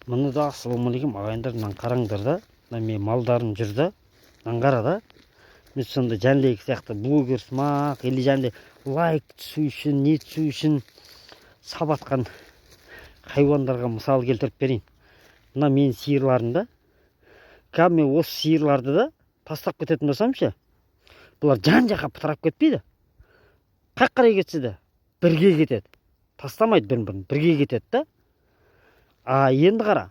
Мұны да ассалаумағалейкум ағайындар, мынаны қараңдар да. Мына мен малдарым жүрді. Мынаны қара да. Мен сонда жәнібек сияқты блогер сымақ, или жәнде лайк түсу үшін, не түсу үшін сабатқан хайуандарға мысал келтіріп берейін. Мына мен сиырларым да. Қазір мен осы сиырларды да тастап кететін болсам ше, бұлар жан-жаққа пытырап кетпейді. Қай қарай кетсе де бірге кетеді. Тастамайды бірін-бірін, бірге кетеді да. Енді қара.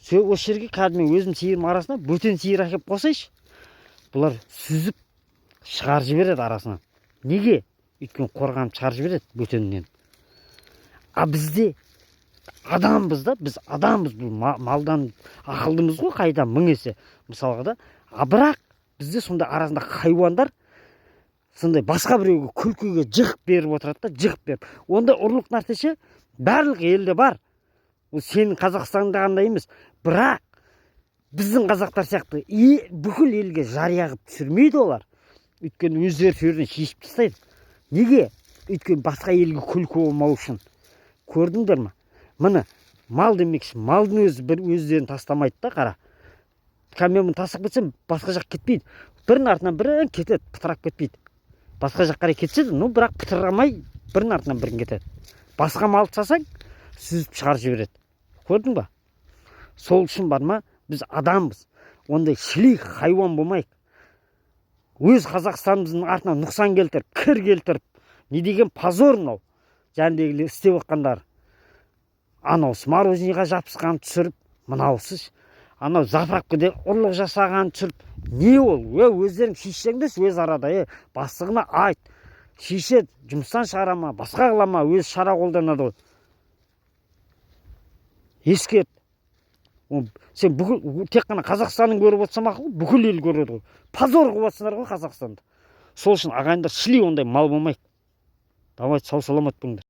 Осы жерге қазір мен өзім сиырым арасына бөтен сиыр әкеп қосайшы. Бұлар сүзіп шығарып жібереді арасынан. Неге? Өйткені қорғанып шығарып жібереді бөтеннен. Бізде адамбыз да, біз адамбыз, бұл малдан ақылдымыз ғой, қайдан мың есе мысалға да. Бірақ бізде сонда арасында хайуандар сондай басқа біреуге күлкіге жық беріп отырады да, жық беріп. Онда ұрлық нәрсеше барлық елде бар. Ол сенің Қазақстанда қандай емес. Бірақ біздің қазақтар сияқты бүкіл елге жария қылып түсірмейді олар. Өйткені өздері сөзден шешіп тастайды. Неге? Өйткені басқа елге күлкі болмау үшін. Көрдіңдер ме? Міне мал демекші, малдың өзі бір өздерін тастамайды да, қара. Камераны тастап кетсем, басқа жақ кетпейді. Бірінің артынан бірін кетеді, пытырап кетпейді. Басқа жақ қарай кетсе де, бірақ пытырамай бірінің артынан бірін кетеді. Басқа мал тастасаң, сүзіп шығарып жібереді. Көрдің ба? Сол үшін бар ма? Біз адамбыз. Ондай шілік хайуан болмайық. Өз Қазақстанымыздың артынан нұқсан келтіріп, кір келтіріп, не деген позор мынау. Жәндегілер істеп отқандар. Анау смородинаға жапсыған түсіріп, мынаусыз. Анау заправкада ұрлық жасаған түсіріп. Не ол? Өздерің шешсеңдер, өз арада, бастығына айт. Шешеді, жұмыстан шығарама, басқа қылама, өз шара қолданады. Ескерт. Сен тек қана Қазақстанның көріп отырсам ақыл, бүкіл ел көреді ғой. Позор қылып отырсыңдар ғой Қазақстанды. Сол үшін ағайындар шіли ондай мал болмайды. Давайте сау саламат болыңдар.